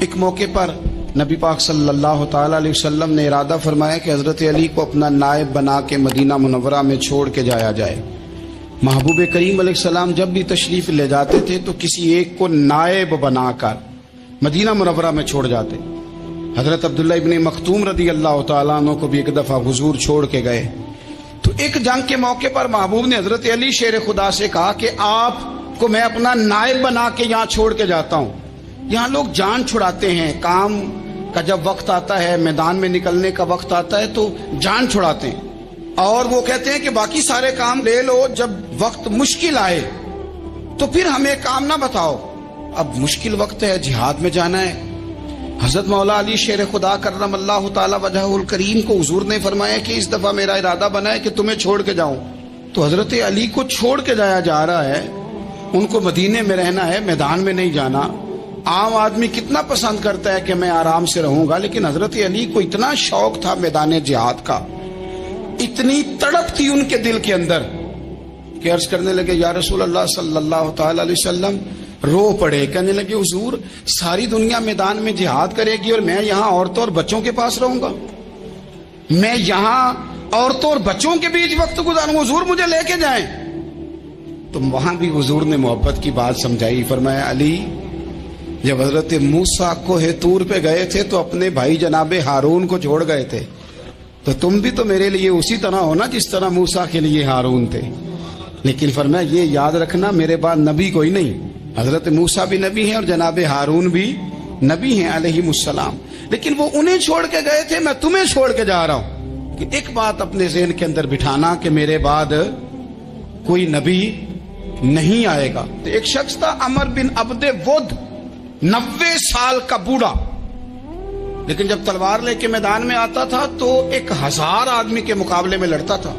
ایک موقع پر نبی پاک صلی اللہ تعالی علیہ وسلم نے ارادہ فرمایا کہ حضرت علی کو اپنا نائب بنا کے مدینہ منورہ میں چھوڑ کے جایا جائے۔ محبوب کریم علیہ السلام جب بھی تشریف لے جاتے تھے تو کسی ایک کو نائب بنا کر مدینہ منورہ میں چھوڑ جاتے۔ حضرت عبداللہ ابن مختوم رضی اللہ تعالیٰ عنہ کو بھی ایک دفعہ حضور چھوڑ کے گئے تو ایک جنگ کے موقع پر محبوب نے حضرت علی شیر خدا سے کہا کہ آپ کو میں اپنا نائب بنا کے یہاں چھوڑ کے جاتا ہوں۔ یہاں لوگ جان چھڑاتے ہیں، کام کا جب وقت آتا ہے، میدان میں نکلنے کا وقت آتا ہے تو جان چھڑاتے ہیں، اور وہ کہتے ہیں کہ باقی سارے کام لے لو، جب وقت مشکل آئے تو پھر ہمیں کام نہ بتاؤ۔ اب مشکل وقت ہے، جہاد میں جانا ہے۔ حضرت مولا علی شیر خدا کرم اللہ تعالی وجہہ الکریم کو حضور نے فرمایا کہ اس دفعہ میرا ارادہ بنا ہے کہ تمہیں چھوڑ کے جاؤں۔ تو حضرت علی کو چھوڑ کے جایا جا رہا ہے، ان کو مدینے میں رہنا ہے، میدان میں نہیں جانا۔ عام آدمی کتنا پسند کرتا ہے کہ میں آرام سے رہوں گا، لیکن حضرت علی کو اتنا شوق تھا میدان جہاد کا، اتنی تڑپ تھی ان کے دل کے اندر کہ عرض کرنے لگے یا رسول اللہ صلی اللہ تعالی علیہ وسلم، رو پڑے، کہنے لگے حضور ساری دنیا میدان میں جہاد کرے گی اور میں یہاں عورتوں اور بچوں کے پاس رہوں گا، میں یہاں عورتوں اور بچوں کے بیچ وقت گزاروں، حضور مجھے لے کے جائیں۔ تو وہاں بھی حضور نے محبت کی بات سمجھائی، فرمایا علی جب حضرت موسیٰ کوہ طور پہ گئے تھے تو اپنے بھائی جناب ہارون کو چھوڑ گئے تھے، تو تم بھی تو میرے لیے اسی طرح ہونا جس طرح موسیٰ کے لیے ہارون تھے۔ لیکن فرمایا یہ یاد رکھنا میرے بعد نبی کوئی نہیں، حضرت موسیٰ بھی نبی ہیں اور جناب ہارون بھی نبی ہیں علیہم السلام، لیکن وہ انہیں چھوڑ کے گئے تھے، میں تمہیں چھوڑ کے جا رہا ہوں۔ کہ ایک بات اپنے ذہن کے اندر بٹھانا کہ میرے بعد کوئی نبی نہیں آئے گا۔ تو ایک شخص تھا عمر بن عبد ود، 90 سال کا بوڑھا، لیکن جب تلوار لے کے میدان میں آتا تھا تو 1000 آدمی کے مقابلے میں لڑتا تھا،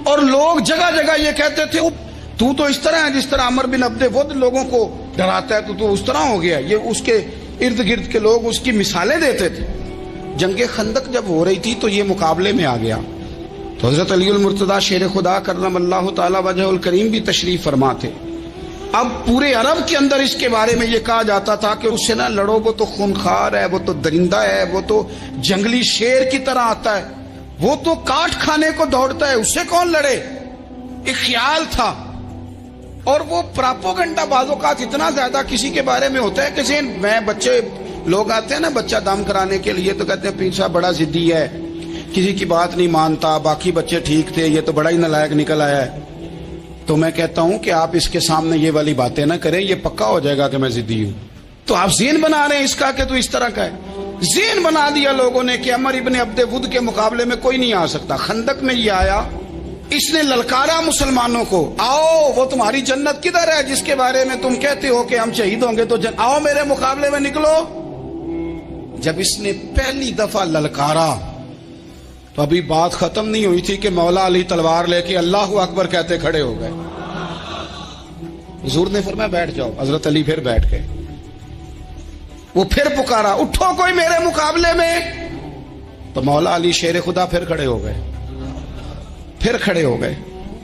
اور لوگ جگہ جگہ یہ کہتے تھے تو اس طرح ہے جس طرح عمر بن عبد ود لوگوں کو ڈراتا ہے، تو اس طرح ہو گیا۔ یہ اس کے ارد گرد کے لوگ اس کی مثالیں دیتے تھے۔ جنگ خندق جب ہو رہی تھی تو یہ مقابلے میں آ گیا، تو حضرت علی المرتضیٰ شیر خدا کرم اللہ تعالی وجہ الکریم بھی تشریف فرما تھے۔ اب پورے عرب کے اندر اس کے بارے میں یہ کہا جاتا تھا کہ اس سے نہ لڑو، وہ تو خونخوار ہے، وہ تو درندہ ہے، وہ تو جنگلی شیر کی طرح آتا ہے، وہ تو کاٹ کھانے کو دوڑتا ہے، اس سے کون لڑے۔ ایک خیال تھا، اور وہ پراپوگنڈا بعض اوقات اتنا زیادہ کسی کے بارے میں ہوتا ہے کہ میں بچے لوگ آتے ہیں نا بچہ دم کرانے کے لیے تو کہتے ہیں پیر صاحب بڑا ضدی ہے، کسی کی بات نہیں مانتا، باقی بچے ٹھیک تھے، یہ تو بڑا ہی نالائق نکل آیا ہے۔ تو میں کہتا ہوں کہ آپ اس کے سامنے یہ والی باتیں نہ کریں، یہ پکا ہو جائے گا کہ میں ضدی ہوں۔ تو آپ ذہن بنا رہے ہیں اس کا کہ تو اس طرح کا ہے، ذہن بنا دیا لوگوں نے کہ عمر ابن عبد ود کے مقابلے میں کوئی نہیں آ سکتا۔ خندق میں یہ آیا، اس نے للکارا مسلمانوں کو، آؤ وہ تمہاری جنت کدھر ہے جس کے بارے میں تم کہتے ہو کہ ہم شہید ہوں گے، تو آؤ میرے مقابلے میں نکلو۔ جب اس نے پہلی دفعہ للکارا تو ابھی بات ختم نہیں ہوئی تھی کہ مولا علی تلوار لے کے اللہ اکبر کہتے کھڑے ہو گئے۔ حضور نے فرمایا بیٹھ جاؤ، حضرت علی پھر بیٹھ گئے۔ وہ پھر پکارا اٹھو کوئی میرے مقابلے میں، تو مولا علی شیر خدا پھر کھڑے ہو گئے، پھر کھڑے ہو گئے۔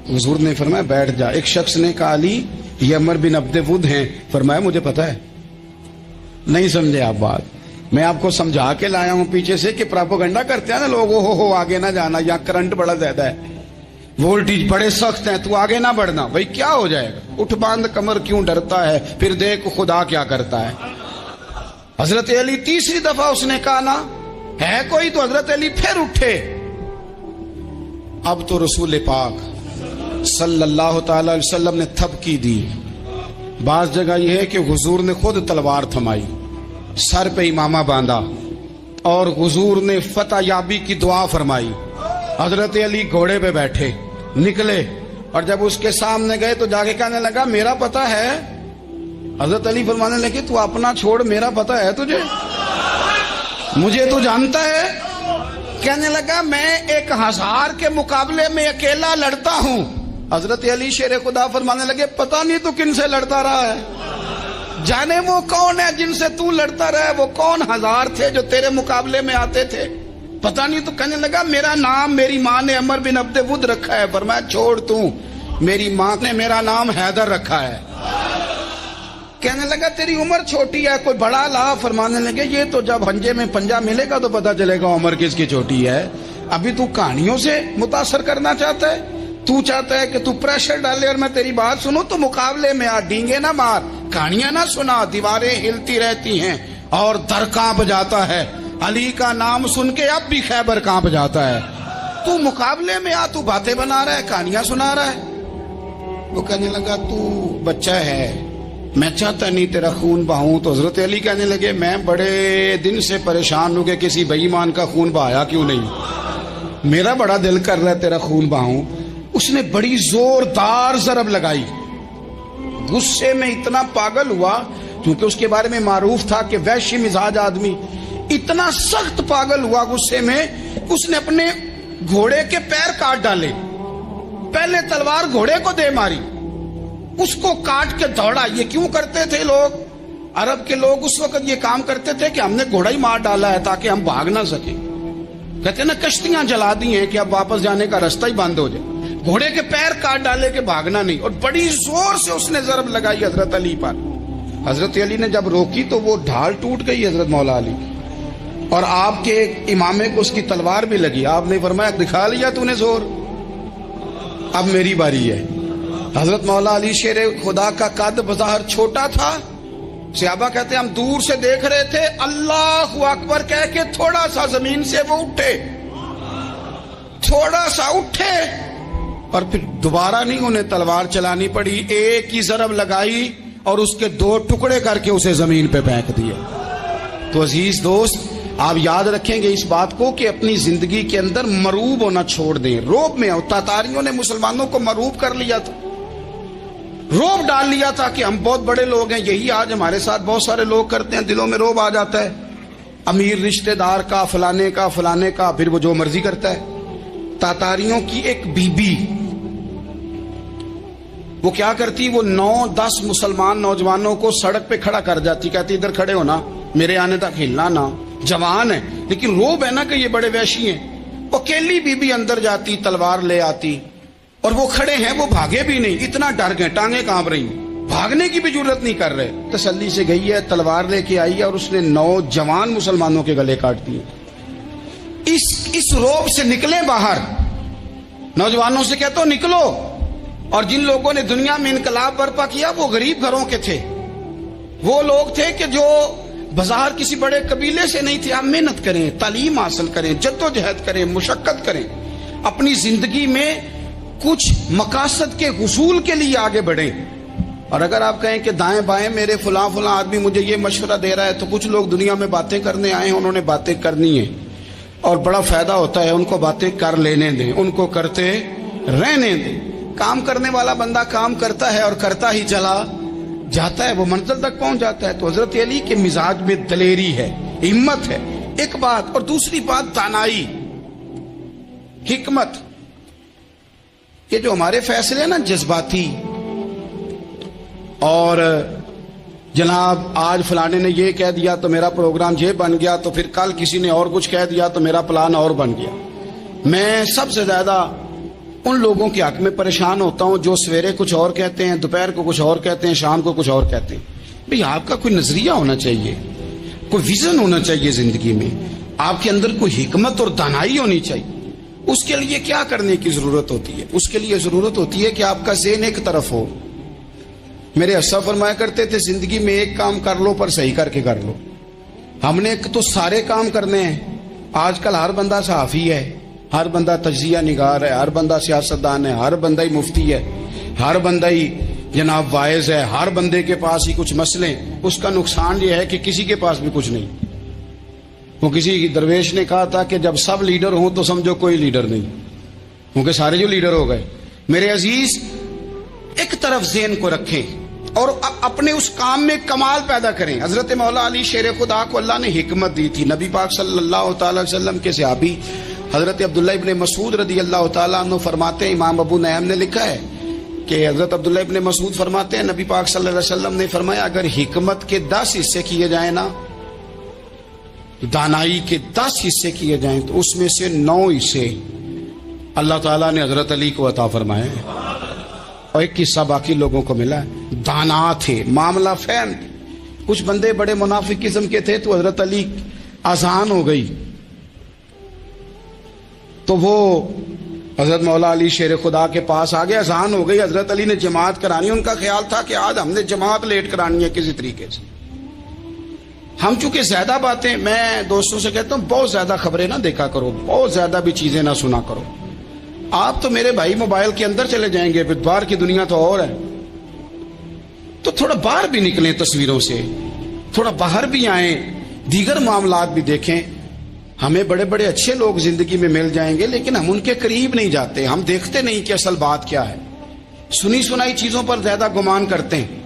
حضور نے فرمایا بیٹھ جا۔ ایک شخص نے کہا علی یہ عمر بن عبد ود ہیں، فرمایا مجھے پتا ہے۔ نہیں سمجھے آپ بات، میں آپ کو سمجھا کے لایا ہوں پیچھے سے کہ پراپوگنڈا کرتے ہیں نا لوگ، ہو آگے نہ جانا، یا کرنٹ بڑا زیادہ ہے، وولٹیج بڑے سخت ہیں، تو آگے نہ بڑھنا۔ بھائی کیا ہو جائے گا، اٹھ باندھ کمر کیوں ڈرتا ہے، پھر دیکھ خدا کیا کرتا ہے۔ حضرت علی تیسری دفعہ اس نے کہا نا ہے کوئی، تو حضرت علی پھر اٹھے۔ اب تو رسول پاک صلی اللہ تعالی علیہ وسلم نے تھپکی دی۔ بعض جگہ یہ ہے کہ حضور نے خود تلوار تھمائی، سر پہ امامہ باندھا، اور حضور نے فتح یابی کی دعا فرمائی۔ حضرت علی گھوڑے پہ بیٹھے نکلے، اور جب اس کے سامنے گئے تو جا کے کہنے لگا میرا پتہ ہے۔ حضرت علی فرمانے لگے تو اپنا چھوڑ، میرا پتہ ہے تجھے، مجھے تو جانتا ہے۔ کہنے لگا میں 1000 کے مقابلے میں اکیلا لڑتا ہوں۔ حضرت علی شیر خدا فرمانے لگے پتہ نہیں تو کن سے لڑتا رہا ہے، جانے وہ کون ہے جن سے تو لڑتا رہا ہے، وہ کون 1000 تھے جو تیرے مقابلے میں آتے تھے، پتہ نہیں۔ تو کہنے لگا میرا نام میری ماں نے عمر بن عبد ود رکھا ہے۔ فرمایا چھوڑ تو، میری ماں نے میرا نام حیدر رکھا ہے۔ کہنے لگا تیری عمر چھوٹی ہے، کوئی بڑا لا، فرمانے لگے یہ تو جب ہنجے میں پنجہ ملے گا تو پتا چلے گا عمر کس کی چھوٹی ہے، ابھی تو کہانیوں سے متاثر کرنا چاہتا ہے، تو چاہتا ہے کہ تو پریشر ڈالے اور میں تیری بات سنوں، تو مقابلے میں آ، ڈینگے نہ مار، کہانیاں نہ سنا، دیواریں ہلتی رہتی ہیں اور در کانپ جاتا ہے، علی کا نام سن کے اب بھی خیبر کانپ جاتا ہے، تو مقابلے میں آ، تو باتیں بنا رہا ہے، کہانیاں سنا رہا ہے۔ وہ کہنے لگا تو بچہ ہے، میں چاہتا نہیں تیرا خون بہاؤں۔ تو حضرت علی کہنے لگے میں بڑے دن سے پریشان ہوں کہ کسی بے ایمان کا خون بہایا کیوں نہیں، میرا بڑا دل کر رہا ہے تیرا خون بہاؤں۔ اس نے بڑی زوردار ضرب لگائی، غصے میں اتنا پاگل ہوا، کیونکہ اس کے بارے میں معروف تھا کہ وحشی مزاج آدمی، اتنا سخت پاگل ہوا غصے میں، اس نے اپنے گھوڑے کے پیر کاٹ ڈالے، پہلے تلوار گھوڑے کو دے ماری، اس کو کاٹ کے دوڑا۔ یہ کیوں کرتے تھے لوگ، عرب کے لوگ اس وقت یہ کام کرتے تھے کہ ہم نے گھوڑا ہی مار ڈالا ہے تاکہ ہم بھاگ نہ سکیں، کہتے ہیں نا کشتیاں جلا دی ہیں کہ اب واپس جانے کا راستہ ہی بند ہو جائے، گھوڑے کے پیر کاٹ ڈالے کہ بھاگنا نہیں، اور بڑی زور سے اس نے ضرب لگائی حضرت علی پر۔ حضرت علی نے جب روکی تو وہ ڈھال ٹوٹ گئی حضرت مولا علی، اور آپ کے امامے کو اس کی تلوار بھی لگی۔ آپ نے فرمایا دکھا لیا تو نے زور، اب میری باری ہے۔ حضرت مولا علی شیر خدا کا قد بظاہر چھوٹا تھا، صحابہ کہتے ہیں ہم دور سے دیکھ رہے تھے، اللہ اکبر کہہ کے تھوڑا سا زمین سے وہ اٹھے، تھوڑا سا اٹھے، اور پھر دوبارہ نہیں انہیں تلوار چلانی پڑی، ایک ہی ضرب لگائی اور اس کے دو ٹکڑے کر کے اسے زمین پہ پھینک دیے۔ تو عزیز دوست آپ یاد رکھیں گے اس بات کو کہ اپنی زندگی کے اندر مروب ہونا چھوڑ دیں۔ روب میں تاتاریوں نے مسلمانوں کو مروب کر لیا تھا، روب ڈال لیا تھا کہ ہم بہت بڑے لوگ ہیں، یہی آج ہمارے ساتھ بہت سارے لوگ کرتے ہیں، دلوں میں روب آ جاتا ہے، امیر رشتہ دار کا، فلانے کا، فلانے کا، پھر وہ جو مرضی کرتا ہے۔ تاتاریوں کی ایک بی بی وہ کیا کرتی، وہ 9-10 مسلمان نوجوانوں کو سڑک پہ کھڑا کر جاتی، کہتی ادھر کھڑے ہونا، میرے آنے تک ہلنا نہ، جوان ہے لیکن روب ہے نا کہ یہ بڑے وحشی ہیں۔ وہ اکیلی بی بی اندر جاتی، تلوار لے آتی، اور وہ کھڑے ہیں، وہ بھاگے بھی نہیں، اتنا ڈر گئے، ٹانگیں کانپ رہی، بھاگنے کی بھی جرت نہیں کر رہے، تسلی سے گئی ہے، تلوار لے کے آئی ہے، اور اس نے 9 جوان مسلمانوں کے گلے کاٹ دیے۔ اس روب سے نکلے باہر، نوجوانوں سے کہتا ہوں نکلو۔ اور جن لوگوں نے دنیا میں انقلاب برپا کیا وہ غریب گھروں کے تھے، وہ لوگ تھے کہ جو بظاہر کسی بڑے قبیلے سے نہیں تھے۔ آپ محنت کریں، تعلیم حاصل کریں، جدوجہد کریں، مشقت کریں، اپنی زندگی میں کچھ مقاصد کے حصول کے لیے آگے بڑھیں۔ اور اگر آپ کہیں کہ دائیں بائیں میرے فلاں آدمی مجھے یہ مشورہ دے رہا ہے، تو کچھ لوگ دنیا میں باتیں کرنے آئے ہیں، انہوں نے باتیں کرنی ہیں اور بڑا فائدہ ہوتا ہے، ان کو باتیں کر لینے دیں، ان کو کرتے رہنے دیں۔ کام کرنے والا بندہ کام کرتا ہے اور کرتا ہی چلا جاتا ہے، وہ منزل تک پہنچ جاتا ہے۔ تو حضرت علی کے مزاج میں دلیری ہے، ہمت ہے، ایک بات، اور دوسری بات دانائی، حکمت۔ یہ جو ہمارے فیصلے ہیں نا جذباتی، اور جناب آج فلانے نے یہ کہہ دیا تو میرا پروگرام یہ بن گیا، تو پھر کل کسی نے اور کچھ کہہ دیا تو میرا پلان اور بن گیا۔ میں سب سے زیادہ ان لوگوں کے حق میں پریشان ہوتا ہوں جو سویرے کچھ اور کہتے ہیں، دوپہر کو کچھ اور کہتے ہیں، شام کو کچھ اور کہتے ہیں۔ بھئی آپ کا کوئی نظریہ ہونا چاہیے، کوئی ویژن ہونا چاہیے زندگی میں، آپ کے اندر کوئی حکمت اور دانائی ہونی چاہیے۔ اس کے لیے کیا کرنے کی ضرورت ہوتی ہے؟ اس کے لیے ضرورت ہوتی ہے کہ آپ کا ذہن ایک طرف ہو۔ میرے اسا فرمایا کرتے تھے زندگی میں ایک کام کر لو پر صحیح کر کے کر لو۔ ہم نے تو سارے کام کرنے ہیں۔ آج کل ہر بندہ صحافی ہے، ہر بندہ تجزیہ نگار ہے، ہر بندہ سیاستدان ہے، ہر بندہ ہی مفتی ہے، ہر بندہ ہی جناب واعظ ہے، ہر بندے کے پاس ہی کچھ مسئلے۔ اس کا نقصان یہ ہے کہ کسی کے پاس بھی کچھ نہیں۔ وہ کسی درویش نے کہا تھا کہ جب سب لیڈر ہوں تو سمجھو کوئی لیڈر نہیں، کیونکہ سارے جو لیڈر ہو گئے۔ میرے عزیز ایک طرف ذہن کو رکھیں اور اپنے اس کام میں کمال پیدا کریں۔ حضرت مولا علی شیر خدا کو اللہ نے حکمت دی تھی۔ نبی پاک صلی اللہ تعالی وسلم کے صحابی حضرت عبداللہ ابن مسعود رضی اللہ تعالیٰ عنہ فرماتے ہیں، امام ابو نعیم نے لکھا ہے کہ حضرت عبداللہ ابن مسعود فرماتے ہیں نبی پاک صلی اللہ علیہ وسلم نے فرمایا اگر حکمت کے 10 حصے کیے جائیں نا، دانائی کے 10 حصے کیے جائیں تو اس میں سے 9 حصے اللہ تعالیٰ نے حضرت علی کو عطا فرمائے ہیں۔ اور ایک قصہ باقی لوگوں کو ملا ہے، دانا تھے، معاملہ فہم۔ کچھ بندے بڑے منافق قسم کے تھے، تو حضرت علی اذان ہو گئی تو وہ حضرت مولا علی شیر خدا کے پاس آ گئے، اذان ہو گئی، حضرت علی نے جماعت کرانی، ان کا خیال تھا کہ آج ہم نے جماعت لیٹ کرانی ہے کسی طریقے سے۔ ہم چونکہ زیادہ باتیں، میں دوستوں سے کہتا ہوں بہت زیادہ خبریں نہ دیکھا کرو، بہت زیادہ بھی چیزیں نہ سنا کرو۔ آپ تو میرے بھائی موبائل کے اندر چلے جائیں گے، باہر کی دنیا تو اور ہے، تو تھوڑا باہر بھی نکلیں تصویروں سے، تھوڑا باہر بھی آئیں، دیگر معاملات بھی دیکھیں۔ ہمیں بڑے بڑے اچھے لوگ زندگی میں مل جائیں گے، لیکن ہم ان کے قریب نہیں جاتے، ہم دیکھتے نہیں کہ اصل بات کیا ہے، سنی سنائی چیزوں پر زیادہ گمان کرتے ہیں۔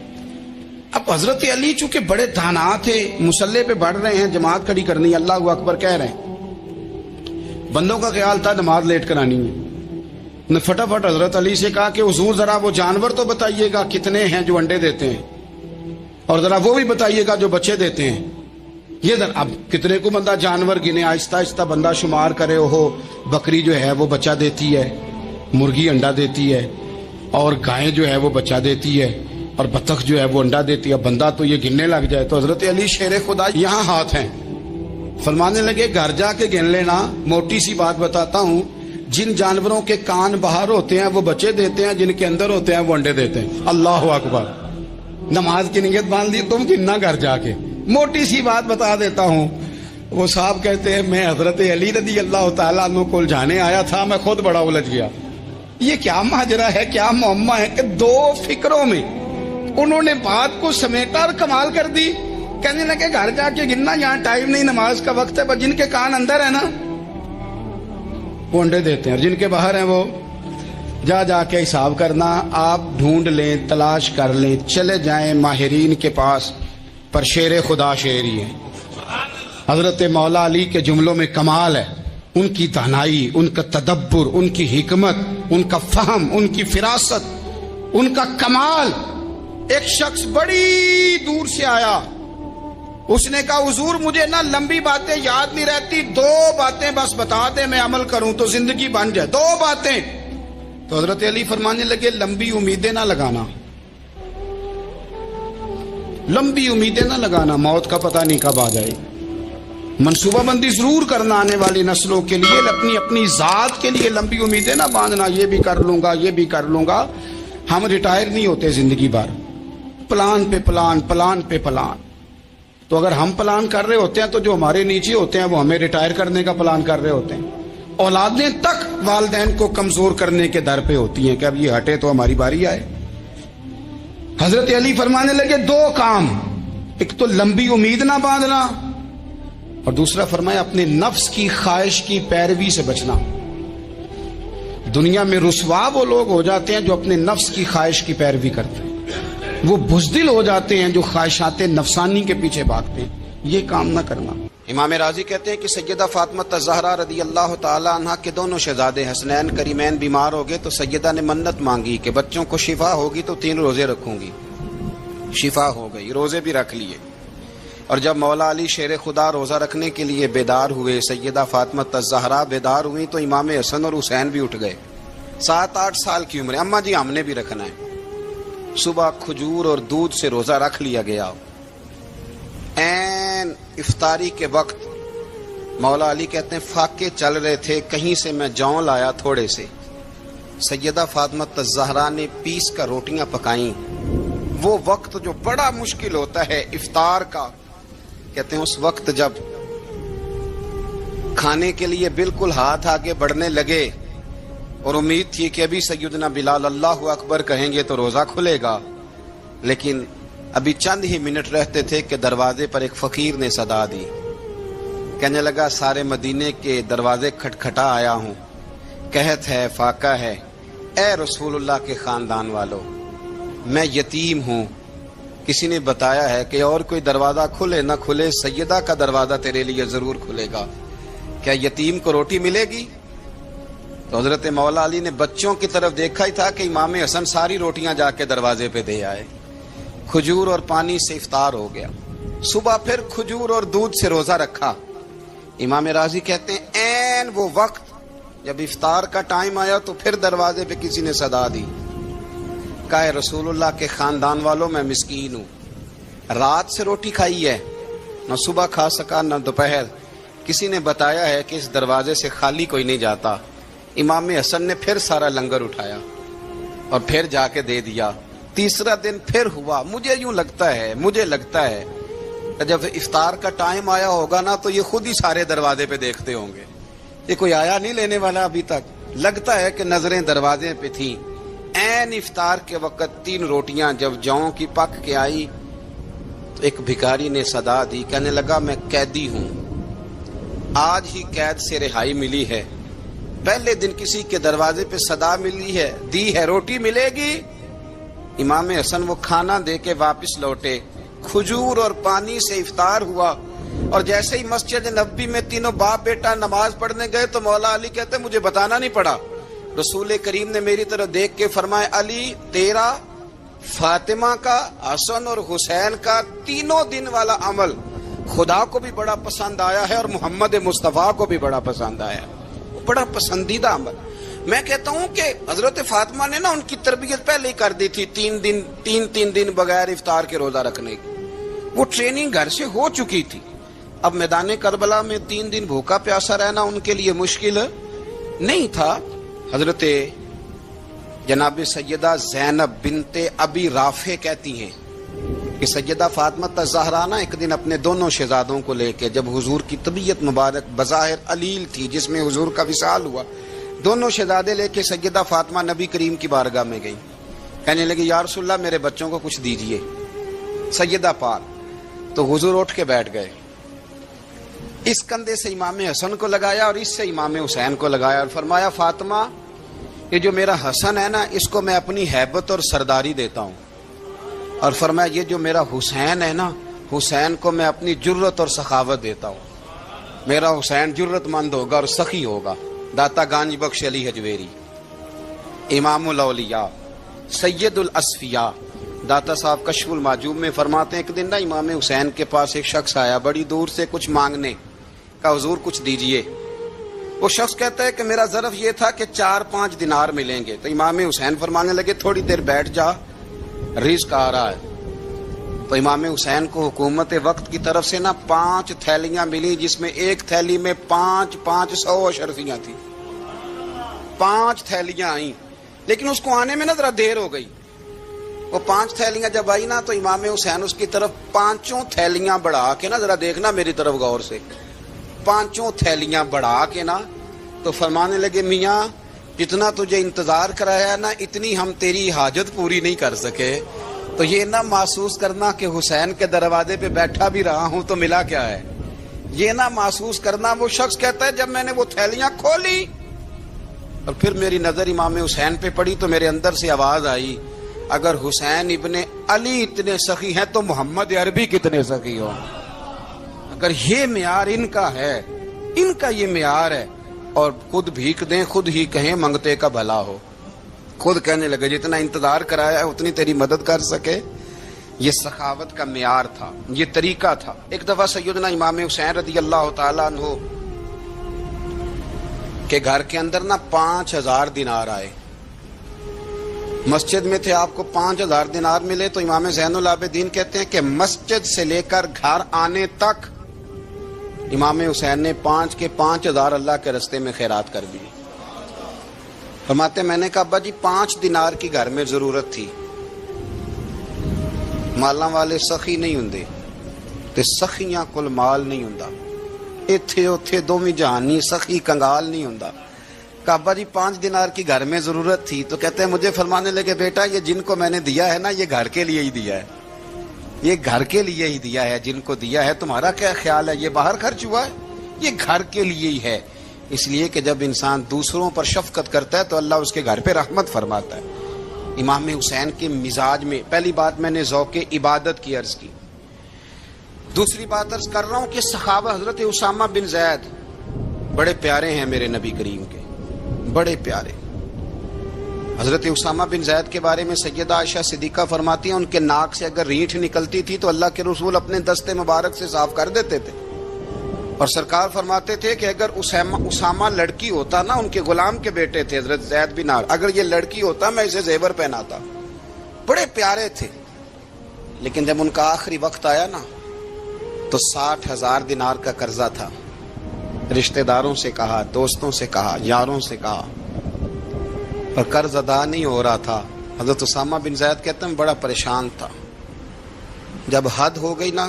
اب حضرت علی چونکہ بڑے دانا تھے، مسلح پہ بڑھ رہے ہیں، جماعت کھڑی کرنی ہے، اللہ اکبر کہہ رہے ہیں، بندوں کا خیال تھا نماز لیٹ کرانی ہے، نے فٹافٹ حضرت علی سے کہا کہ حضور ذرا وہ جانور تو بتائیے گا کتنے ہیں جو انڈے دیتے ہیں، اور ذرا وہ بھی بتائیے گا جو بچے دیتے ہیں۔ یہ اب کتنے کو بندہ جانور گنے، آہستہ آہستہ بندہ شمار کرے، ہو بکری جو ہے وہ بچہ دیتی ہے، مرغی انڈا دیتی ہے، اور گائے جو ہے وہ بچہ دیتی ہے، اور بطخ جو ہے وہ انڈا دیتی ہے، بندہ تو یہ گننے لگ جائے۔ تو حضرت علی شیر خدا یہاں ہاتھ ہیں، فرمانے لگے گھر جا کے گن لینا، موٹی سی بات بتاتا ہوں، جن جانوروں کے کان باہر ہوتے ہیں وہ بچے دیتے ہیں، جن کے اندر ہوتے ہیں وہ انڈے دیتے ہیں۔ اللہ اکبر، نماز کی نیت باندھ لی، تم گننا گھر جا کے۔ موٹی سی بات بتا دیتا ہوں، وہ صاحب کہتے ہیں میں حضرت علی رضی اللہ تعالیٰ عنہ کو الجھانے آیا تھا، میں خود بڑا الجھ گیا۔ یہ کیا ماجرا ہے، کیا معمہ ہے کہ دو فکروں میں انہوں نے بات کو سمیٹا اور کمال کر دی۔ کہنے لگے گھر جا کے گننا، یہاں ٹائم نہیں، نماز کا وقت ہے، پر جن کے کان اندر ہے نا وہ انڈے دیتے ہیں، اور جن کے باہر ہیں وہ جا کے حساب کرنا۔ آپ ڈھونڈ لیں، تلاش کر لیں، چلے جائیں ماہرین کے پاس، پر شیر خدا شیر ہی ہے۔ حضرت مولا علی کے جملوں میں کمال ہے، ان کی دانائی، ان کا تدبر، ان کی حکمت، ان کا فہم، ان کی فراست، ان کا کمال۔ ایک شخص بڑی دور سے آیا، اس نے کہا حضور مجھے نا لمبی باتیں یاد نہیں رہتی، دو باتیں بس بتا دیں میں عمل کروں تو زندگی بن جائے، دو باتیں۔ تو حضرت علی فرمانے لگے لمبی امیدیں نہ لگانا، لمبی امیدیں نہ لگانا، موت کا پتہ نہیں کب آ جائے۔ منصوبہ بندی ضرور کرنا آنے والی نسلوں کے لیے، اپنی ذات کے لیے لمبی امیدیں نہ باندھنا، یہ بھی کر لوں گا، یہ بھی کر لوں گا۔ ہم ریٹائر نہیں ہوتے زندگی بھر، پلان پہ پلان، پلان پہ پلان۔ تو اگر ہم پلان کر رہے ہوتے ہیں تو جو ہمارے نیچے ہوتے ہیں وہ ہمیں ریٹائر کرنے کا پلان کر رہے ہوتے ہیں۔ اولادیں تک والدین کو کمزور کرنے کے در پہ ہوتی ہیں کہ اب یہ ہٹے تو ہماری باری آئے۔ حضرت علی فرمانے لگے دو کام، ایک تو لمبی امید نہ باندھنا، اور دوسرا فرمایا اپنے نفس کی خواہش کی پیروی سے بچنا۔ دنیا میں رسوا وہ لوگ ہو جاتے ہیں جو اپنے نفس کی خواہش کی پیروی کرتے ہیں، وہ بزدل ہو جاتے ہیں جو خواہشات نفسانی کے پیچھے بھاگتے ہیں۔ یہ کام نہ کرنا۔ امام راضی کہتے ہیں کہ سیدہ فاطمہ الزہرا رضی اللہ تعالی عنہ کے دونوں شہزادے حسنین کریمین بیمار ہو گئے، تو سیدہ نے منت مانگی کہ بچوں کو شفا ہوگی تو 3 روزے رکھوں گی۔ شفا ہو گئی، روزے بھی رکھ لیے۔ اور جب مولا علی شیر خدا روزہ رکھنے کے لیے بیدار ہوئے، سیدہ فاطمہ الزہرا بیدار ہوئی، تو امام حسن اور حسین بھی اٹھ گئے، 7-8 سال کی عمر، اماں جی ہم نے بھی رکھنا ہے۔ صبح کھجور اور دودھ سے روزہ رکھ لیا گیا۔ این افطاری کے وقت مولا علی کہتے ہیں فاقے چل رہے تھے، کہیں سے میں جوں لایا تھوڑے سے، سیدہ فاطمہ الزہرا نے پیس کر روٹیاں پکائیں۔ وہ وقت جو بڑا مشکل ہوتا ہے افطار کا، کہتے ہیں اس وقت جب کھانے کے لیے بالکل ہاتھ آگے بڑھنے لگے اور امید تھی کہ ابھی سیدنا بلال اللہ اکبر کہیں گے تو روزہ کھلے گا، لیکن ابھی چند ہی منٹ رہتے تھے کہ دروازے پر ایک فقیر نے صدا دی، کہنے لگا سارے مدینے کے دروازے کھٹکھٹا آیا ہوں، قحط ہے، فاقہ ہے، اے رسول اللہ کے خاندان والو، میں یتیم ہوں، کسی نے بتایا ہے کہ اور کوئی دروازہ کھلے نہ کھلے سیدہ کا دروازہ تیرے لیے ضرور کھلے گا، کیا یتیم کو روٹی ملے گی؟ تو حضرت مولا علی نے بچوں کی طرف دیکھا ہی تھا کہ امام حسن ساری روٹیاں جا کے دروازے پہ دے آئے، کھجور اور پانی سے افطار ہو گیا۔ صبح پھر کھجور اور دودھ سے روزہ رکھا۔ امام راضی کہتے ہیں این وہ وقت جب افطار کا ٹائم آیا تو پھر دروازے پہ کسی نے صدا دی، کہا ہے رسول اللہ کے خاندان والوں میں مسکین ہوں، رات سے روٹی کھائی ہے، نہ صبح کھا سکا نہ دوپہر، کسی نے بتایا ہے کہ اس دروازے سے خالی کوئی نہیں جاتا۔ امام حسن نے پھر سارا لنگر اٹھایا اور پھر جا کے دے دیا۔ تیسرا دن پھر ہوا۔ مجھے لگتا ہے کہ جب افطار کا ٹائم آیا ہوگا نا تو یہ خود ہی سارے دروازے پہ دیکھتے ہوں گے، یہ کوئی آیا نہیں لینے والا ابھی تک۔ لگتا ہے کہ نظریں دروازے پہ تھیں۔ عین افطار کے وقت 3 روٹیاں جب جاؤں کی پک کے آئی تو ایک بھکاری نے صدا دی، کہنے لگا میں قیدی ہوں، آج ہی قید سے رہائی ملی ہے، پہلے دن کسی کے دروازے پہ صدا ملی ہے، دی ہے روٹی ملے گی۔ امام حسن وہ کھانا دے کے واپس لوٹے، کھجور اور پانی سے افطار ہوا، اور جیسے ہی مسجد نبوی میں تینوں باپ بیٹا نماز پڑھنے گئے تو مولا علی کہتے مجھے بتانا نہیں پڑا، رسول کریم نے میری طرف دیکھ کے فرمایا علی تیرا، فاطمہ کا، حسن اور حسین کا 3 دن والا عمل خدا کو بھی بڑا پسند آیا ہے اور محمد مصطفیٰ کو بھی بڑا پسند آیا ہے، بڑا پسندیدہ عمل۔ میں کہتا ہوں کہ حضرت فاطمہ نے نا ان کی تربیت پہلے ہی کر دی تھی، 3 دن بغیر افطار کے روزہ رکھنے کی، وہ ٹریننگ گھر سے ہو چکی تھی۔ اب میدان کربلا میں 3 دن بھوکا پیاسا رہنا ان کے لیے مشکل نہیں تھا۔ حضرت جناب سیدہ زینب بنت ابی رافع کہتی ہیں کہ سیدہ فاطمہ الزہرا نا ایک دن اپنے دونوں شہزادوں کو لے کے، جب حضور کی طبیعت مبارک بظاہر علیل تھی جس میں حضور کا وصال ہوا، دونوں شہزادے لے کے سیدہ فاطمہ نبی کریم کی بارگاہ میں گئی، کہنے لگی یا رسول اللہ میرے بچوں کو کچھ دیجئے سیدہ پاک۔ تو حضور اٹھ کے بیٹھ گئے، اس کندھے سے امام حسن کو لگایا اور اس سے امام حسین کو لگایا اور فرمایا فاطمہ یہ جو میرا حسن ہے نا اس کو میں اپنی ہیبت اور سرداری دیتا ہوں، اور فرمایا یہ جو میرا حسین ہے نا حسین کو میں اپنی جرت اور سخاوت دیتا ہوں، میرا حسین جرت مند ہوگا اور سخی ہوگا۔ داتا گانج بخش علی حجویری، امام الاولیاء، سید الاسفیاء، داتا صاحب کشف المعجوب میں فرماتے ہیں ایک دن نا امام حسین کے پاس ایک شخص آیا بڑی دور سے کچھ مانگنے کا، حضور کچھ دیجئے۔ وہ شخص کہتا ہے کہ میرا ظرف یہ تھا کہ 4-5 دینار ملیں گے، تو امام حسین فرمانے لگے تھوڑی دیر بیٹھ جا، رزق آ رہا ہے۔ تو امام حسین کو حکومت وقت کی طرف سے نا 5 تھیلیاں ملی، جس میں ایک تھیلی میں 500 اشرفیاں تھیں، 5 تھیلیاں آئیں، لیکن اس کو آنے میں نا ذرا دیر ہو گئی۔ وہ 5 تھیلیاں جب آئی نا تو امام حسین اس کی طرف 5 تھیلیاں بڑھا کے نا، ذرا دیکھنا میری طرف غور سے، 5 تھیلیاں بڑھا کے نا تو فرمانے لگے میاں جتنا تجھے انتظار کرایا نا اتنی ہم تیری حاجت پوری نہیں کر سکے، تو یہ نہ محسوس کرنا کہ حسین کے دروازے پہ بیٹھا بھی رہا ہوں تو ملا کیا ہے، یہ نہ محسوس کرنا۔ وہ شخص کہتا ہے جب میں نے وہ تھیلیاں کھولی اور پھر میری نظر امام حسین پہ پڑی تو میرے اندر سے آواز آئی اگر حسین ابن علی اتنے سخی ہیں تو محمد عربی کتنے سخی ہوں۔ اگر یہ معیار ان کا ہے، ان کا یہ معیار ہے، اور خود بھیک دیں خود ہی کہیں منگتے کا بھلا ہو، خود کہنے لگے جتنا انتظار کرایا ہے اتنی تیری مدد کر سکے، یہ سخاوت کا معیار تھا، یہ طریقہ تھا۔ ایک دفعہ سیدنا امام حسین رضی اللہ تعالیٰ عنہ کے گھر کے اندر نا 5000 دینار آئے، مسجد میں تھے، آپ کو 5000 دینار ملے تو امام زین العابدین کہتے ہیں کہ مسجد سے لے کر گھر آنے تک امام حسین نے 5 کے 5000 اللہ کے رستے میں خیرات کر دی۔ فرماتے میں نے کہا ابا جی 5 دینار کی گھر میں ضرورت تھی، مالاں والے سخی نہیں ہوندے تے سخیاں کل مال نہیں ہوندا، ایتھے اوتھے دوویں جہانی سخی کنگال نہیں ہوندا۔ کہا ابا جی 5 دینار کی گھر میں ضرورت تھی، تو کہتے ہیں مجھے فرمانے لگے بیٹا یہ جن کو میں نے دیا ہے نا یہ گھر کے لیے ہی دیا ہے، یہ گھر کے لیے ہی دیا ہے، جن کو دیا ہے تمہارا کیا خیال ہے، یہ باہر خرچ ہوا ہے، یہ گھر کے لیے ہی ہے۔ اس لیے کہ جب انسان دوسروں پر شفقت کرتا ہے تو اللہ اس کے گھر پہ رحمت فرماتا ہے۔ امام حسین کے مزاج میں پہلی بات میں نے ذوق عبادت کی عرض کی، دوسری بات عرض کر رہا ہوں کہ صحابہ حضرت اسامہ بن زید بڑے پیارے ہیں میرے نبی کریم کے، بڑے پیارے۔ حضرت اسامہ بن زید کے بارے میں سیدہ عائشہ صدیقہ فرماتی ہیں ان کے ناک سے اگر ریٹھ نکلتی تھی تو اللہ کے رسول اپنے دستے مبارک سے صاف کر دیتے تھے، اور سرکار فرماتے تھے کہ اگر اسامہ لڑکی ہوتا نا، ان کے غلام کے بیٹے تھے حضرت زید بن عامر، اگر یہ لڑکی ہوتا میں اسے زیور پہناتا، بڑے پیارے تھے، لیکن جب ان کا آخری وقت آیا نا تو 60,000 دینار کا قرضہ تھا۔ رشتہ داروں سے کہا، دوستوں سے کہا، یاروں سے کہا، پر قرض ادا نہیں ہو رہا تھا۔ حضرت اسامہ بن زید کہتے ہیں بڑا پریشان تھا۔ جب حد ہو گئی نا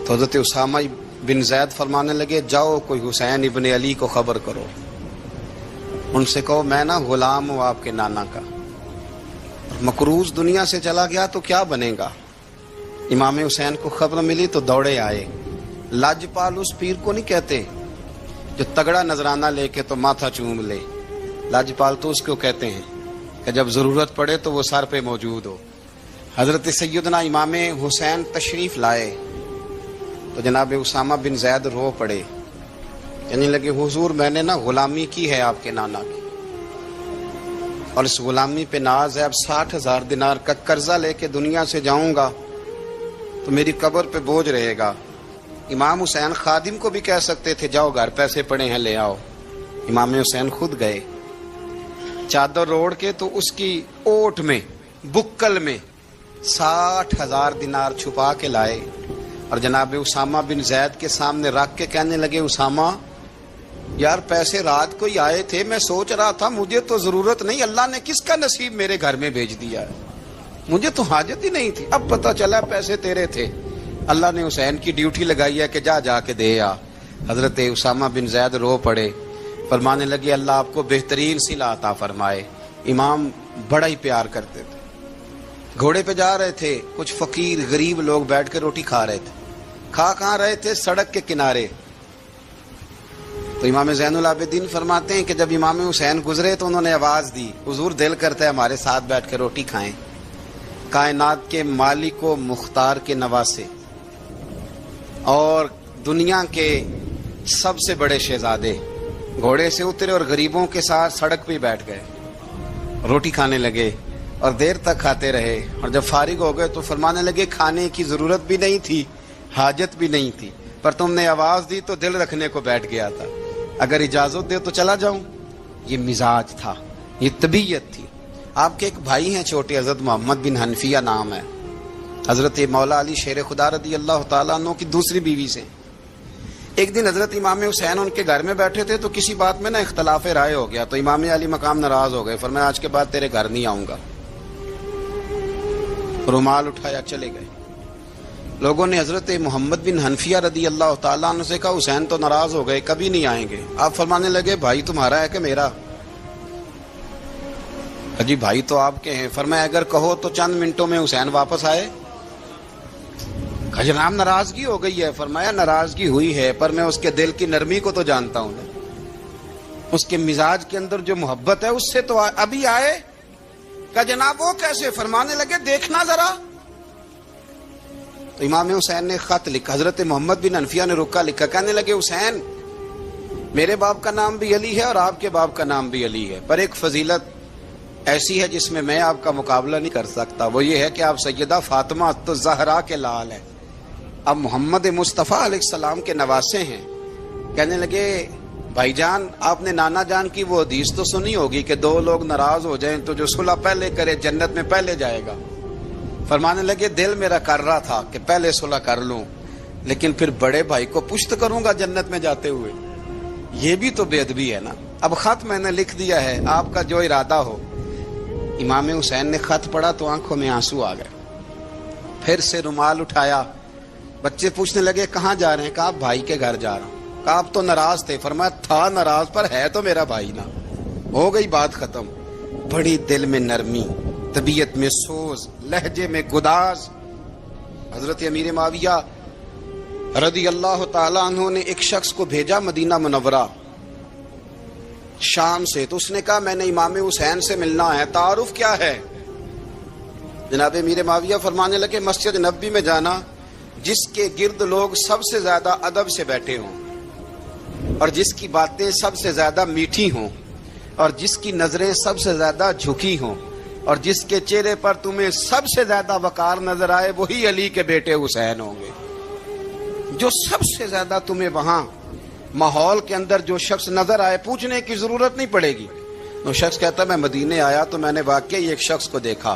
تو حضرت اسامہ بن زید فرمانے لگے جاؤ کوئی حسین ابن علی کو خبر کرو، ان سے کہو میں نا غلام ہوں آپ کے نانا کا، مقروض دنیا سے چلا گیا تو کیا بنے گا۔ امام حسین کو خبر ملی تو دوڑے آئے۔ لاجپال اس پیر کو نہیں کہتے جو تگڑا نذرانہ لے کے تو ماتھا چوم لے، لاجپال تو اس کو کہتے ہیں کہ جب ضرورت پڑے تو وہ سر پہ موجود ہو۔ حضرت سیدنا امام حسین تشریف لائے تو جناب اسامہ بن زید رو پڑے، کہنے لگے حضور میں نے نا غلامی کی ہے آپ کے نانا کی، اور اس غلامی پہ ناز ہے، اب 60,000 دینار کا قرضہ لے کے دنیا سے جاؤں گا تو میری قبر پہ بوجھ رہے گا۔ امام حسین خادم کو بھی کہہ سکتے تھے جاؤ گھر پیسے پڑے ہیں لے آؤ، امام حسین خود گئے، چادر اوڑھ کے تو اس کی اوٹ میں بکل میں 60,000 دینار چھپا کے لائے اور جناب اسامہ بن زید کے سامنے رکھ کے کہنے لگے اسامہ یار پیسے رات کو ہی آئے تھے، میں سوچ رہا تھا مجھے تو ضرورت نہیں، اللہ نے کس کا نصیب میرے گھر میں بھیج دیا ہے، مجھے تو حاجت ہی نہیں تھی، اب پتہ چلا پیسے تیرے تھے، اللہ نے حسین کی ڈیوٹی لگائی ہے کہ جا کے دے آ۔ حضرت اسامہ بن زید رو پڑے، فرمانے لگے اللہ آپ کو بہترین صلہ عطا فرمائے۔ امام بڑا ہی پیار کرتے تھے، گھوڑے پہ جا رہے تھے، کچھ فقیر غریب لوگ بیٹھ کے روٹی کھا رہے تھے، کہاں رہے تھے؟ سڑک کے کنارے۔ تو امام زین العابدین فرماتے ہیں کہ جب امام حسین گزرے تو انہوں نے آواز دی حضور دل کرتا ہے ہمارے ساتھ بیٹھ کے روٹی کھائیں۔ کائنات کے مالک و مختار کے نواسے اور دنیا کے سب سے بڑے شہزادے گھوڑے سے اترے اور غریبوں کے ساتھ سڑک پہ بیٹھ گئے، روٹی کھانے لگے اور دیر تک کھاتے رہے، اور جب فارغ ہو گئے تو فرمانے لگے کھانے کی ضرورت بھی نہیں تھی، حاجت بھی نہیں تھی، پر تم نے آواز دی تو دل رکھنے کو بیٹھ گیا تھا، اگر اجازت دے تو چلا جاؤں۔ یہ مزاج تھا، یہ طبیعت تھی۔ آپ کے ایک بھائی ہیں چھوٹے، حضرت محمد بن حنفیہ نام ہے، حضرت مولا علی شیر خدا رضی اللہ تعالیٰ عنہ کی دوسری بیوی سے۔ ایک دن حضرت امام حسین ان کے گھر میں بیٹھے تھے تو کسی بات میں نا اختلاف رائے ہو گیا، تو امام علی مقام ناراض ہو گئے، فرمایا آج کے بعد تیرے گھر نہیں آؤں گا، رومال اٹھایا چلے گئے۔ لوگوں نے حضرت محمد بن حنفیہ رضی اللہ تعالیٰ عنہ سے کہا حسین تو ناراض ہو گئے، کبھی نہیں آئیں گے۔ آپ فرمانے لگے بھائی تمہارا ہے کہ میرا؟ جی بھائی تو آپ کے ہیں۔ فرمایا اگر کہو تو چند منٹوں میں حسین واپس آئے۔ جناب ناراضگی ہو گئی ہے۔ فرمایا ناراضگی ہوئی ہے پر میں اس کے دل کی نرمی کو تو جانتا ہوں، اس کے مزاج کے اندر جو محبت ہے اس سے تو ابھی آئے۔ کہ جناب وہ کیسے؟ فرمانے لگے دیکھنا ذرا۔ تو امام حسین نے خط لکھا، حضرت محمد بن حنفیہ نے رکا لکھا، کہنے لگے حسین میرے باپ کا نام بھی علی ہے اور آپ کے باپ کا نام بھی علی ہے، پر ایک فضیلت ایسی ہے جس میں آپ کا مقابلہ نہیں کر سکتا، وہ یہ ہے کہ آپ سیدہ فاطمہ تو زہرا کے لال ہیں، اب محمد مصطفیٰ علیہ السلام کے نواسے ہیں۔ کہنے لگے بھائی جان آپ نے نانا جان کی وہ حدیث تو سنی ہوگی کہ دو لوگ ناراض ہو جائیں تو جو صلح پہلے کرے جنت میں پہلے جائے گا۔ فرمانے لگے دل میرا کر رہا تھا کہ پہلے صلح کر لوں، لیکن پھر بڑے بھائی کو پشت کروں گا جنت میں جاتے ہوئے، یہ بھی تو بے ادبی ہے نا۔ اب خط میں نے لکھ دیا ہے، آپ کا جو ارادہ ہو۔ امام حسین نے خط پڑھا تو آنکھوں میں آنسو آ گئے، پھر سے رومال اٹھایا۔ بچے پوچھنے لگے کہاں جا رہے ہیں؟ کہا بھائی کے گھر جا رہا ہوں۔ کہا آپ تو ناراض تھے؟ فرمایا تھا ناراض پر ہے تو میرا بھائی نا، ہو گئی بات ختم۔ بڑی دل میں نرمی، طبیعت میں سوز، لہجے میں گداز۔ حضرت امیر معاویہ رضی اللہ تعالیٰ عنہ نے ایک شخص کو بھیجا مدینہ منورہ شام سے، تو اس نے کہا میں نے امام حسین سے ملنا ہے، تعارف کیا ہے؟ جناب امیر معاویہ فرمانے لگے مسجد نبوی میں جانا جس کے گرد لوگ سب سے زیادہ ادب سے بیٹھے ہوں اور جس کی باتیں سب سے زیادہ میٹھی ہوں اور جس کی نظریں سب سے زیادہ جھکی ہوں اور جس کے چہرے پر تمہیں سب سے زیادہ وقار نظر آئے وہی علی کے بیٹے حسین ہوں گے۔ جو سب سے زیادہ تمہیں وہاں ماحول کے اندر جو شخص نظر آئے پوچھنے کی ضرورت نہیں پڑے گی۔ وہ شخص کہتا میں مدینے آیا تو میں نے واقعی ایک شخص کو دیکھا،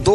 2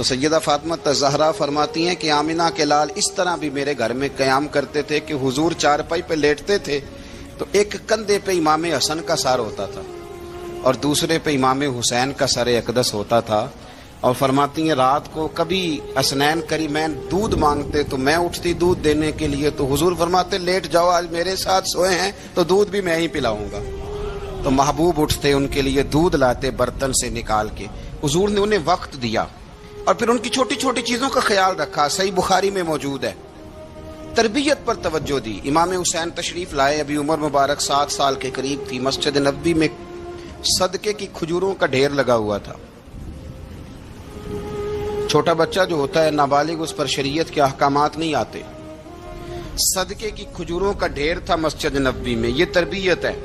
تو سیدہ فاطمہ الزہرا فرماتی ہیں کہ آمنہ کے لال اس طرح بھی میرے گھر میں قیام کرتے تھے کہ حضور چارپائی پہ لیٹتے تھے تو ایک کندھے پہ امام حسن کا سر ہوتا تھا اور دوسرے پہ امام حسین کا سر اقدس ہوتا تھا، اور فرماتی ہیں رات کو کبھی حسنین کریمین دودھ مانگتے تو میں اٹھتی دودھ دینے کے لیے، تو حضور فرماتے لیٹ جاؤ، آج میرے ساتھ سوئے ہیں تو دودھ بھی میں ہی پلاؤں گا۔ تو محبوب اٹھتے ان کے لیے دودھ لاتے برتن سے نکال کے، حضور نے انہیں وقت دیا اور پھر ان کی چھوٹی چھوٹی چیزوں کا خیال رکھا۔ صحیح بخاری میں موجود ہے، تربیت پر توجہ دی۔ امام حسین تشریف لائے، ابھی عمر مبارک 7 سال کے قریب تھی، مسجد نبوی میں صدقے کی کھجوروں کا ڈھیر لگا ہوا تھا۔ چھوٹا بچہ جو ہوتا ہے نابالغ، اس پر شریعت کے احکامات نہیں آتے۔ صدقے کی کھجوروں کا ڈھیر تھا مسجد نبوی میں۔ یہ تربیت ہے،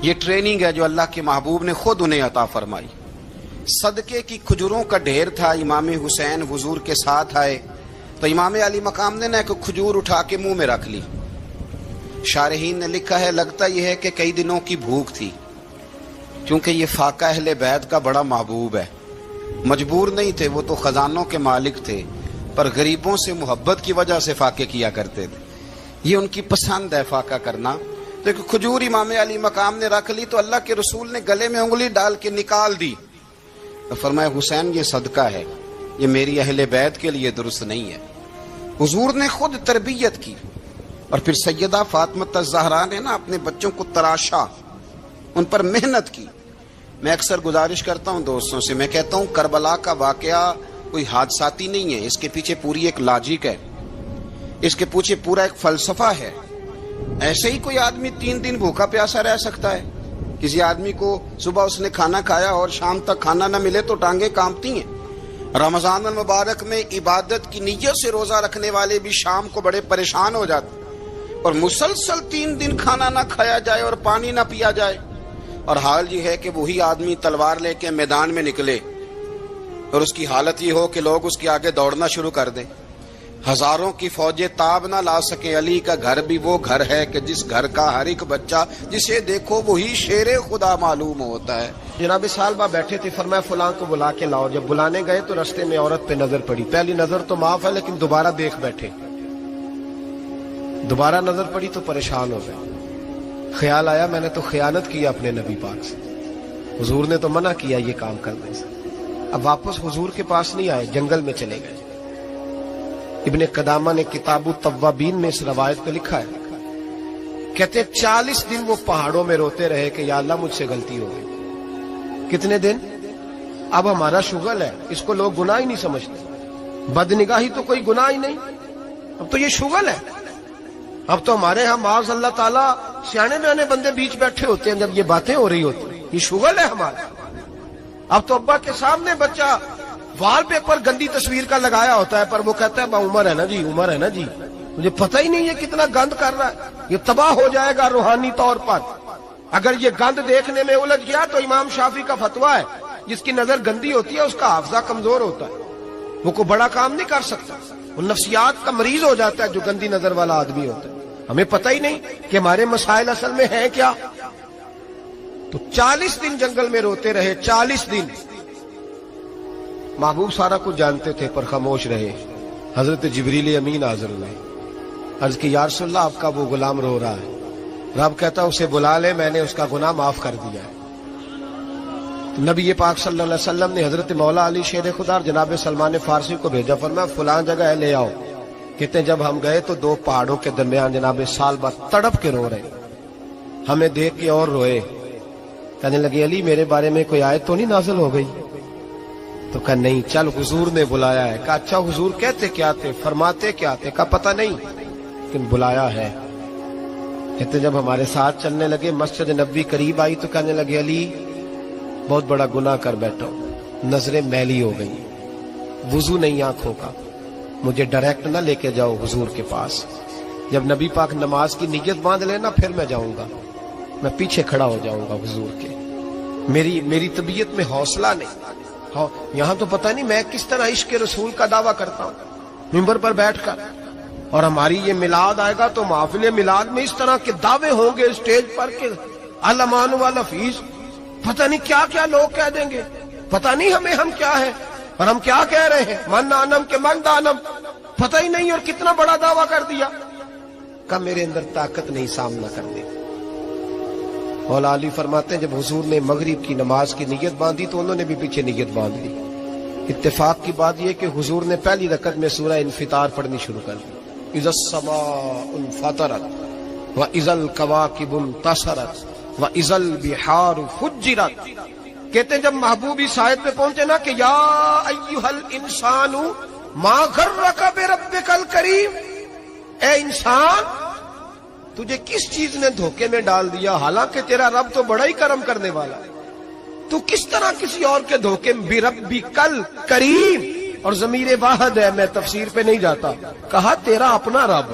یہ ٹریننگ ہے جو اللہ کے محبوب نے خود انہیں عطا فرمائی۔ صدقے کی کھجوروں کا ڈھیر تھا، امام حسین حضور کے ساتھ آئے تو امام علی مقام نے ایک کھجور اٹھا کے منہ میں رکھ لی۔ شارحین نے لکھا ہے لگتا یہ ہے کہ کئی دنوں کی بھوک تھی، کیونکہ یہ فاقہ اہل بیت کا بڑا محبوب ہے۔ مجبور نہیں تھے، وہ تو خزانوں کے مالک تھے، پر غریبوں سے محبت کی وجہ سے فاقے کیا کرتے تھے۔ یہ ان کی پسند ہے فاقہ کرنا۔ تو ایک کھجور امام علی مقام نے رکھ لی تو اللہ کے رسول نے گلے میں انگلی ڈال کے نکال دی، تو فرمایا حسین یہ صدقہ ہے، یہ میری اہل بیت کے لیے درست نہیں ہے۔ حضور نے خود تربیت کی، اور پھر سیدہ فاطمہ الزہرا نے اپنے بچوں کو تراشا، ان پر محنت کی۔ میں اکثر گزارش کرتا ہوں دوستوں سے، میں کہتا ہوں کربلا کا واقعہ کوئی حادثاتی نہیں ہے، اس کے پیچھے پوری ایک لاجک ہے، اس کے پیچھے پورا ایک فلسفہ ہے۔ ایسے ہی کوئی آدمی 3 دن بھوکا پیاسا رہ سکتا ہے؟ کسی آدمی کو صبح اس نے کھانا کھایا اور شام تک کھانا نہ ملے تو ٹانگیں کانپتی ہیں۔ رمضان المبارک میں عبادت کی نیت سے روزہ رکھنے والے بھی شام کو بڑے پریشان ہو جاتے، اور مسلسل 3 دن کھانا نہ کھایا جائے اور پانی نہ پیا جائے، اور حال یہ ہے کہ وہی آدمی تلوار لے کے میدان میں نکلے اور اس کی حالت یہ ہو کہ لوگ اس کے آگے دوڑنا شروع کر دیں، ہزاروں کی فوجیں تاب نہ لا سکیں۔ علی کا گھر بھی وہ گھر ہے کہ جس گھر کا ہر ایک بچہ جسے دیکھو وہی شیر خدا معلوم ہوتا ہے۔ جناب صالبہ بیٹھے تھے، فرمایا فلاں کو بلا کے لاؤ۔ جب بلانے گئے تو رستے میں عورت پہ نظر پڑی، پہلی نظر تو معاف ہے لیکن دوبارہ دیکھ بیٹھے، دوبارہ نظر پڑی تو پریشان ہو گئے۔ خیال آیا میں نے تو خیانت کیا اپنے نبی پاک سے، حضور نے تو منع کیا یہ کام کرنے سے۔ اب واپس حضور کے پاس نہیں آئے، جنگل میں چلے گئے۔ ابن قدامہ نے کتاب التوابین میں اس روایت کو لکھا ہے، کہتے 40 دن وہ پہاڑوں میں روتے رہے کہ یا اللہ مجھ سے غلطی ہو گئی۔ کتنے دن؟ اب ہمارا شغل ہے، اس کو لوگ گناہ ہی نہیں سمجھتے، بدنگاہی تو کوئی گناہ ہی نہیں، اب تو یہ شغل ہے۔ اب تو ہمارے ہاں معاذ اللہ تعالیٰ سیانے بیانے بندے بیچ بیٹھے ہوتے ہیں جب یہ باتیں ہو رہی ہوتی، یہ شغل ہے ہمارا۔ اب تو ابا کے سامنے بچہ وال پیپر گندی تصویر کا لگایا ہوتا ہے، پر وہ کہتا ہے عمر ہے نا جی، عمر ہے نا جی، مجھے پتہ ہی نہیں ہے کتنا گند کر رہا ہے، یہ تباہ ہو جائے گا روحانی طور پر اگر یہ گند دیکھنے میں الجھ گیا۔ تو امام شافعی کا فتویٰ ہے جس کی نظر گندی ہوتی ہے اس کا حافظہ کمزور ہوتا ہے، وہ کوئی بڑا کام نہیں کر سکتا، وہ نفسیات کا مریض ہو جاتا ہے جو گندی نظر والا آدمی ہوتا ہے۔ ہمیں پتہ ہی نہیں کہ ہمارے مسائل اصل میں ہیں کیا۔ تو 40 دن جنگل میں روتے رہے، 40 دن۔ محبوب سارا کچھ جانتے تھے پر خاموش رہے۔ حضرت جبریل امین حاضر ہوئے، عرض کی یا رسول اللہ آپ کا وہ غلام رو رہا ہے۔ رب کہتا اسے بلا لے، میں نے اس کا گناہ معاف کر دیا ہے۔ نبی پاک صلی اللہ علیہ وسلم نے حضرت مولا علی شیر خدا اور جناب سلمان فارسی کو بھیجا، فرمایا فلاں جگہ ہے لے آؤ۔ کہتے ہیں جب ہم گئے تو 2 پہاڑوں کے درمیان جناب صالبہ تڑپ کے رو رہے، ہمیں دیکھ کے اور روئے، کہنے لگے علی میرے بارے میں کوئی آیت تو نہیں نازل ہو گئی؟ تو کہا نہیں، چل حضور نے بلایا ہے۔ کہا اچھا حضور کہتے کیا تھے، فرماتے کیا تھے؟ کہا پتہ نہیں لیکن بلایا ہے۔ کہتے جب ہمارے ساتھ چلنے لگے، مسجد نبوی قریب آئی تو کہنے لگے علی بہت بڑا گناہ کر بیٹھا ہوں، نظریں میلی ہو گئی، وضو نہیں آنکھوں کا، مجھے ڈائریکٹ نہ لے کے جاؤ حضور کے پاس، جب نبی پاک نماز کی نیت باندھ لینا پھر میں جاؤں گا، میں پیچھے کھڑا ہو جاؤں گا حضور کے، میری طبیعت میں حوصلہ نہیں۔ یہاں تو پتہ نہیں میں کس طرح عشق رسول کا دعویٰ کرتا ہوں منبر پر بیٹھ کر، اور ہماری یہ میلاد آئے گا تو محفل میلاد میں اس طرح کے دعوے ہوں گے اسٹیج پر کہ الامان والحفیظ، پتہ نہیں کیا کیا لوگ کہہ دیں گے، پتہ نہیں ہم کیا ہے۔ اور ہم کیا کہہ رہے ہیں؟ من دانم کے من دانم، پتہ ہی نہیں اور کتنا بڑا دعویٰ کر دیا کہ میرے اندر طاقت نہیں سامنا کرنے۔ مولا علی فرماتے ہیں جب حضور نے مغرب کی نماز کی نیت باندھی تو انہوں نے بھی پیچھے نیت باندھ لی۔ اتفاق کی بات یہ کہ حضور نے پہلی رکعت میں سورہ انفطار پڑھنی شروع کر دی، اذا السماء انفطرت واذا الکواکب انتصرت واذا البحار فجرت۔ کہتے ہیں جب محبوب اس آیت پہ پہنچے نا کہ یا ایھا الانسان ما غرک بربک الکریم، اے انسان تجھے کس چیز نے دھوکے میں ڈال دیا، حالانکہ تیرا رب تو بڑا ہی کرم کرنے والا ہے، تو کس طرح کسی اور کے دھوکے میں؟ بربک الکریم، اور ضمیر واحد ہے، میں تفسیر پہ نہیں جاتا، کہا تیرا اپنا رب،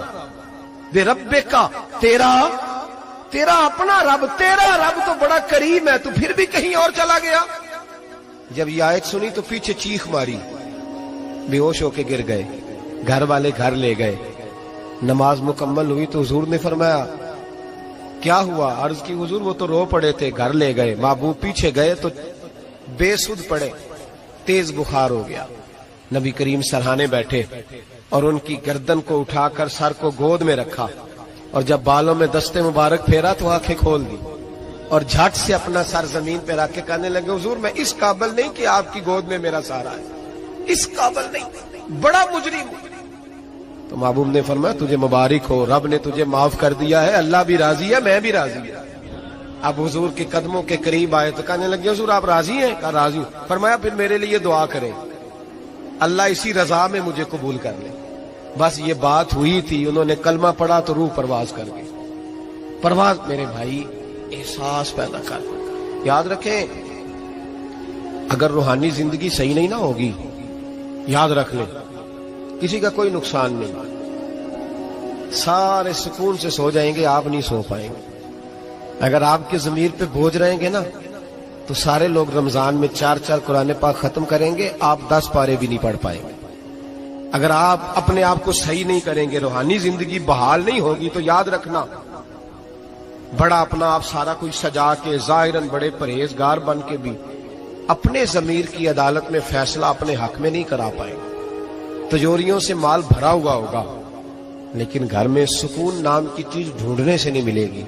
بربک تیرا اپنا رب، تیرا رب تو بڑا کریم ہے، تو پھر بھی کہیں اور چلا گیا۔ جب یہ آیت سنی تو پیچھے چیخ ماری، بے ہوش ہو کے گر گئے، گھر والے گھر لے گئے۔ نماز مکمل ہوئی تو حضور نے فرمایا کیا ہوا؟ عرض کی حضور وہ تو رو پڑے تھے، گھر لے گئے۔ محبوب پیچھے گئے تو بے سدھ پڑے، تیز بخار ہو گیا۔ نبی کریم سرہانے بیٹھے اور ان کی گردن کو اٹھا کر سر کو گود میں رکھا، اور جب بالوں میں دستے مبارک پھیرا تو آنکھیں کھول دی، اور جھٹ سے اپنا سر زمین پہ رکھ کے کہنے لگے حضور میں اس قابل نہیں کہ آپ کی گود میں میرا سارا ہے، اس قابل نہیں، بڑا مجرم ہوں۔ تو محبوب نے فرمایا تجھے مبارک ہو، رب نے تجھے معاف کر دیا ہے، اللہ بھی راضی ہے، میں بھی راضی ہوں۔ اب حضور کے قدموں کے قریب آئے تو کہنے لگے حضور آپ راضی ہیں؟ کہا راضی ہوں۔ فرمایا پھر میرے لیے دعا کریں، اللہ اسی رضا میں مجھے قبول کر لے۔ بس یہ بات ہوئی تھی، انہوں نے کلمہ پڑھا تو روح پرواز کر گئی۔ پرواز میرے بھائی احساس پیدا کر، یاد رکھیں اگر روحانی زندگی صحیح نہیں نہ ہوگی، یاد رکھ لیں کسی کا کوئی نقصان نہیں، سارے سکون سے سو جائیں گے، آپ نہیں سو پائیں گے۔ اگر آپ کے ضمیر پہ بوجھ رہیں گے نا تو سارے لوگ رمضان میں 4 قرآن پاک ختم کریں گے، آپ 10 پارے بھی نہیں پڑھ پائیں گے۔ اگر آپ اپنے آپ کو صحیح نہیں کریں گے، روحانی زندگی بحال نہیں ہوگی، تو یاد رکھنا بڑا اپنا آپ سارا کچھ سجا کے ظاہراً بڑے پرہیزگار بن کے بھی اپنے ضمیر کی عدالت میں فیصلہ اپنے حق میں نہیں کرا پائیں گے۔ تجوریوں سے مال بھرا ہوا ہوگا لیکن گھر میں سکون نام کی چیز ڈھونڈنے سے نہیں ملے گی۔